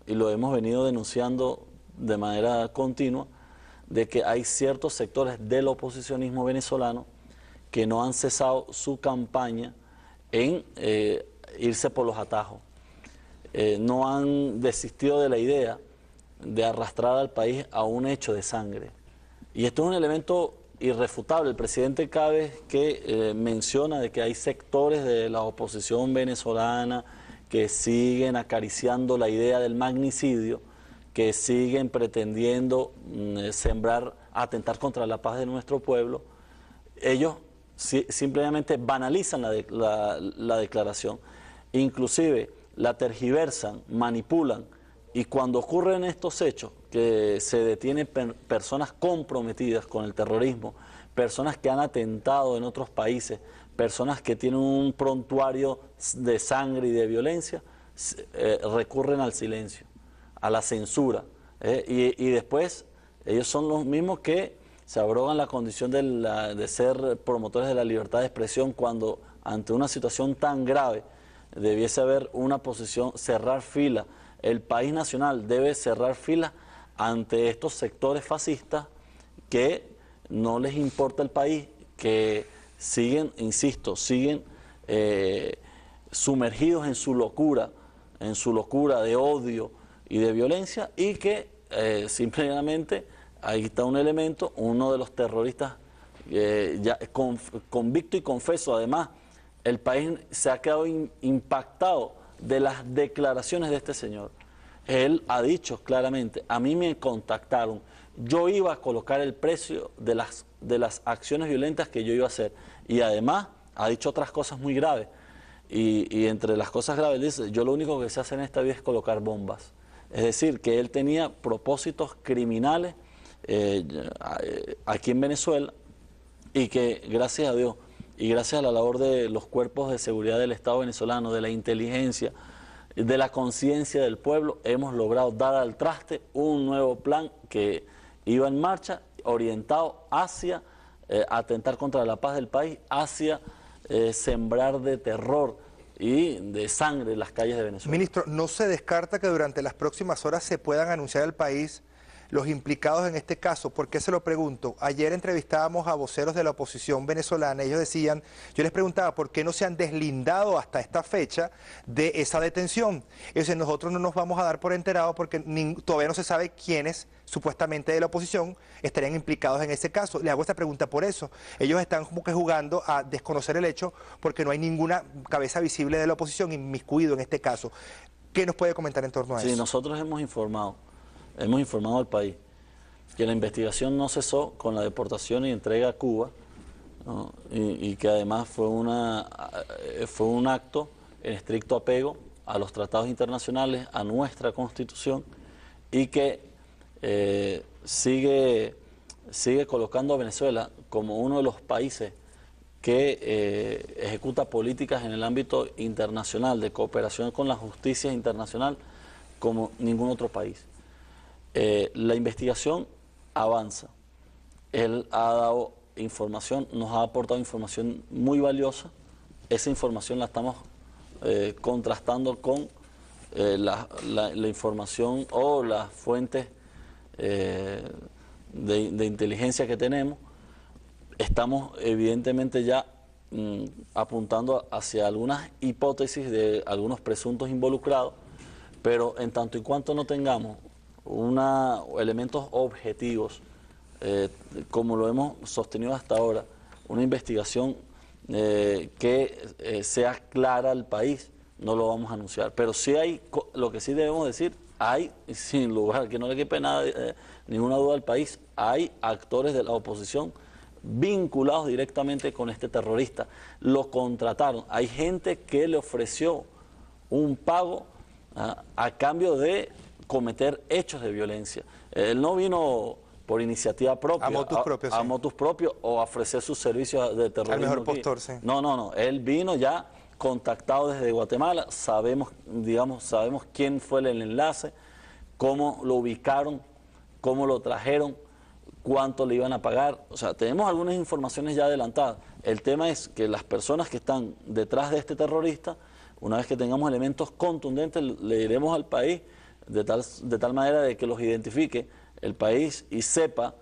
y lo hemos venido denunciando de manera continua, de que hay ciertos sectores del oposicionismo venezolano que no han cesado su campaña en irse por los atajos. No han desistido de la idea de arrastrar al país a un hecho de sangre. Y esto es un elemento irrefutable. El presidente cada vez que menciona de que hay sectores de la oposición venezolana que siguen acariciando la idea del magnicidio, que siguen pretendiendo sembrar, atentar contra la paz de nuestro pueblo, ellos simplemente banalizan la declaración, inclusive la tergiversan, manipulan, y cuando ocurren estos hechos, que se detienen personas comprometidas con el terrorismo, personas que han atentado en otros países, personas que tienen un prontuario de sangre y de violencia, recurren al silencio, a la censura, y después ellos son los mismos que se abrogan la condición de ser promotores de la libertad de expresión, cuando ante una situación tan grave debiese haber una posición, cerrar fila. El país nacional debe cerrar fila ante estos sectores fascistas que no les importa el país, que siguen, insisto, siguen sumergidos en su locura de odio y de violencia, y que simplemente ahí está un elemento, uno de los terroristas ya convicto y confeso. Además, el país se ha quedado impactado de las declaraciones de este señor. Él ha dicho claramente: a mí me contactaron, yo iba a colocar el precio de las acciones violentas que yo iba a hacer. Y además ha dicho otras cosas muy graves. Y entre las cosas graves dice: yo lo único que sé hacer en esta vida es colocar bombas. Es decir, que él tenía propósitos criminales aquí en Venezuela, y que gracias a Dios y gracias a la labor de los cuerpos de seguridad del Estado venezolano, de la inteligencia, de la conciencia del pueblo, hemos logrado dar al traste un nuevo plan que iba en marcha, orientado hacia atentar contra la paz del país, hacia sembrar de terror y de sangre en las calles de Venezuela. Ministro, ¿no se descarta que durante las próximas horas se puedan anunciar al país los implicados en este caso? ¿Por qué se lo pregunto? Ayer entrevistábamos a voceros de la oposición venezolana. Ellos decían, yo les preguntaba por qué no se han deslindado hasta esta fecha de esa detención. Ellos dicen: nosotros no nos vamos a dar por enterados porque todavía no se sabe quiénes supuestamente de la oposición estarían implicados en ese caso. Le hago esta pregunta por eso. Ellos están como que jugando a desconocer el hecho porque no hay ninguna cabeza visible de la oposición inmiscuido en este caso. ¿Qué nos puede comentar en torno a eso? Sí, nosotros hemos informado al país que la investigación no cesó con la deportación y entrega a Cuba, ¿no? Y que además fue un acto en estricto apego a los tratados internacionales, a nuestra Constitución, y que sigue colocando a Venezuela como uno de los países que ejecuta políticas en el ámbito internacional de cooperación con la justicia internacional como ningún otro país. La investigación avanza. Él ha dado información, nos ha aportado información muy valiosa. Esa información la estamos contrastando con la información o las fuentes de inteligencia que tenemos. Estamos evidentemente ya apuntando hacia algunas hipótesis de algunos presuntos involucrados, pero en tanto y cuanto no tengamos elementos objetivos, como lo hemos sostenido hasta ahora, una investigación que sea clara al país, no lo vamos a anunciar. Pero sí hay, lo que sí debemos decir, hay, sin lugar que no le quepe ninguna duda al país, hay actores de la oposición vinculados directamente con este terrorista. Lo contrataron. Hay gente que le ofreció un pago a cambio de cometer hechos de violencia. Él no vino por iniciativa propia, a motus propio, o a ofrecer sus servicios de terrorismo. Al mejor postor, sí. No, él vino ya contactado desde Guatemala. Sabemos quién fue el enlace, cómo lo ubicaron, cómo lo trajeron, cuánto le iban a pagar. O sea, tenemos algunas informaciones ya adelantadas. El tema es que las personas que están detrás de este terrorista, una vez que tengamos elementos contundentes, le diremos al país de tal manera de que los identifique el país y sepa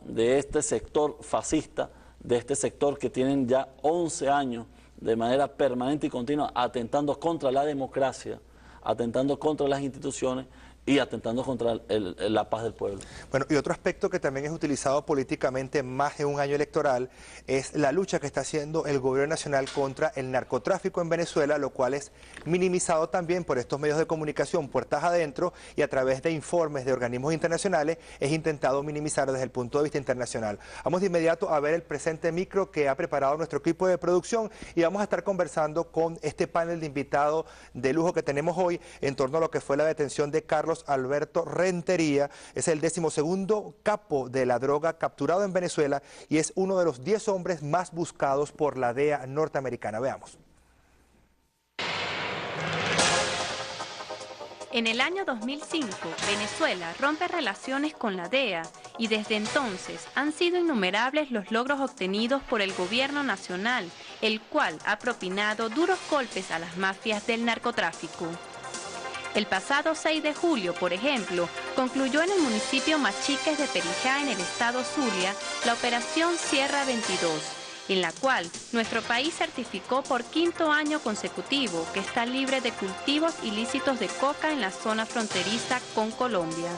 de este sector fascista, de este sector que tienen ya 11 años de manera permanente y continua atentando contra la democracia, atentando contra las instituciones y atentando contra la paz del pueblo. Bueno, y otro aspecto que también es utilizado políticamente más en un año electoral es la lucha que está haciendo el gobierno nacional contra el narcotráfico en Venezuela, lo cual es minimizado también por estos medios de comunicación puertas adentro y a través de informes de organismos internacionales es intentado minimizar desde el punto de vista internacional. Vamos de inmediato a ver el presente micro que ha preparado nuestro equipo de producción y vamos a estar conversando con este panel de invitados de lujo que tenemos hoy en torno a lo que fue la detención de Carlos Alberto Rentería. Es el 12º capo de la droga capturado en Venezuela y es uno de los 10 hombres más buscados por la DEA norteamericana. Veamos. En el año 2005, Venezuela rompe relaciones con la DEA y desde entonces han sido innumerables los logros obtenidos por el gobierno nacional, el cual ha propinado duros golpes a las mafias del narcotráfico. El pasado 6 de julio, por ejemplo, concluyó en el municipio Machiques de Perijá, en el estado Zulia, la operación Sierra 22, en la cual nuestro país certificó por 5º año consecutivo que está libre de cultivos ilícitos de coca en la zona fronteriza con Colombia.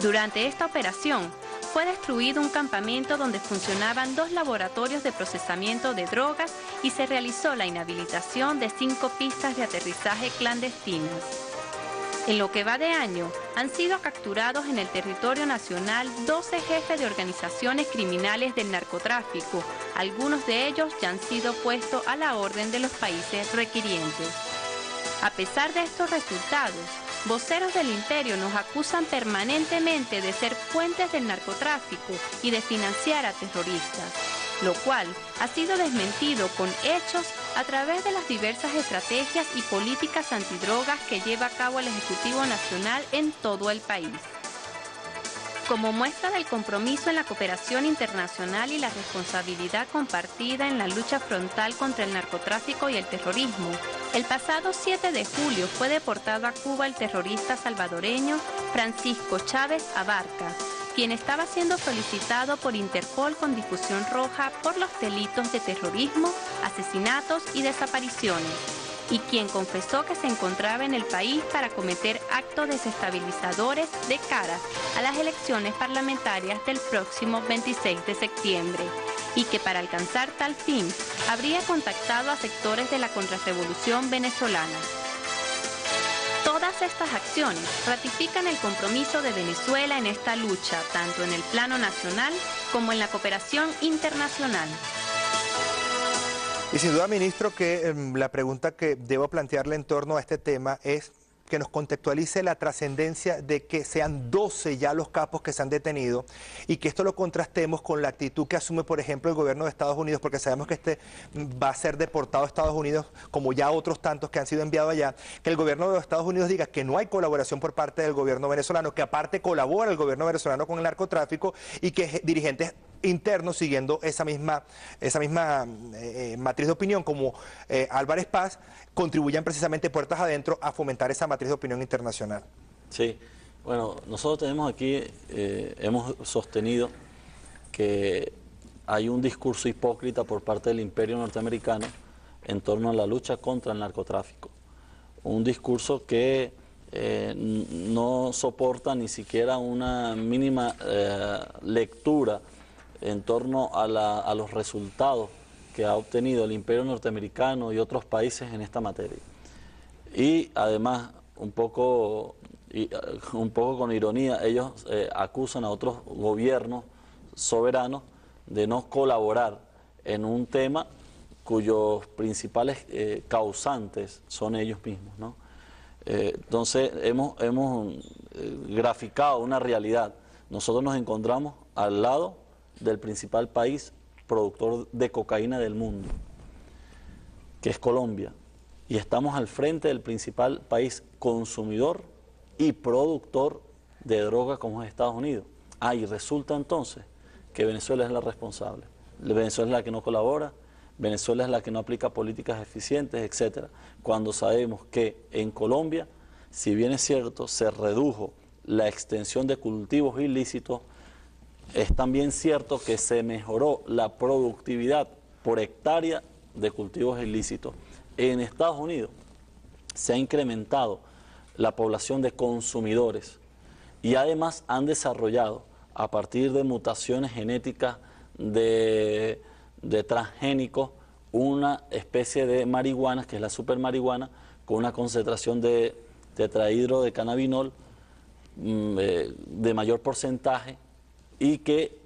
Durante esta operación, fue destruido un campamento donde funcionaban 2 laboratorios de procesamiento de drogas y se realizó la inhabilitación de 5 pistas de aterrizaje clandestinas. En lo que va de año, han sido capturados en el territorio nacional 12 jefes de organizaciones criminales del narcotráfico. Algunos de ellos ya han sido puestos a la orden de los países requirientes. A pesar de estos resultados, voceros del imperio nos acusan permanentemente de ser fuentes del narcotráfico y de financiar a terroristas, lo cual ha sido desmentido con hechos a través de las diversas estrategias y políticas antidrogas que lleva a cabo el Ejecutivo Nacional en todo el país. Como muestra del compromiso en la cooperación internacional y la responsabilidad compartida en la lucha frontal contra el narcotráfico y el terrorismo, el pasado 7 de julio fue deportado a Cuba el terrorista salvadoreño Francisco Chávez Abarca, quien estaba siendo solicitado por Interpol con difusión roja por los delitos de terrorismo, asesinatos y desapariciones, y quien confesó que se encontraba en el país para cometer actos desestabilizadores de cara a las elecciones parlamentarias del próximo 26 de septiembre, y que para alcanzar tal fin habría contactado a sectores de la contrarrevolución venezolana. Todas estas acciones ratifican el compromiso de Venezuela en esta lucha, tanto en el plano nacional como en la cooperación internacional. Y sin duda, ministro, que la pregunta que debo plantearle en torno a este tema es que nos contextualice la trascendencia de que sean 12 ya los capos que se han detenido y que esto lo contrastemos con la actitud que asume, por ejemplo, el gobierno de Estados Unidos, porque sabemos que este va a ser deportado a Estados Unidos, como ya otros tantos que han sido enviados allá, que el gobierno de Estados Unidos diga que no hay colaboración por parte del gobierno venezolano, que aparte colabora el gobierno venezolano con el narcotráfico y que dirigentes internos siguiendo esa misma matriz de opinión como Álvarez Paz contribuyan precisamente puertas adentro a fomentar esa matriz de opinión internacional. Sí, bueno, nosotros tenemos aquí, hemos sostenido que hay un discurso hipócrita por parte del imperio norteamericano en torno a la lucha contra el narcotráfico. Un discurso que no soporta ni siquiera una mínima lectura en torno a los resultados que ha obtenido el imperio norteamericano y otros países en esta materia. Y además, un poco con ironía, ellos acusan a otros gobiernos soberanos de no colaborar en un tema cuyos principales causantes son ellos mismos, ¿no? Entonces, hemos graficado una realidad. Nosotros nos encontramos al lado del principal país productor de cocaína del mundo, que es Colombia, y estamos al frente del principal país consumidor y productor de droga como es Estados Unidos. Y resulta entonces que Venezuela es la responsable. Venezuela es la que no colabora, Venezuela es la que no aplica políticas eficientes, etcétera, cuando sabemos que en Colombia si bien es cierto, se redujo la extensión de cultivos ilícitos, es también cierto que se mejoró la productividad por hectárea de cultivos ilícitos. En Estados Unidos se ha incrementado la población de consumidores y además han desarrollado, a partir de mutaciones genéticas de transgénicos, una especie de marihuana, que es la supermarihuana, con una concentración de tetrahidrocannabinol de mayor porcentaje y que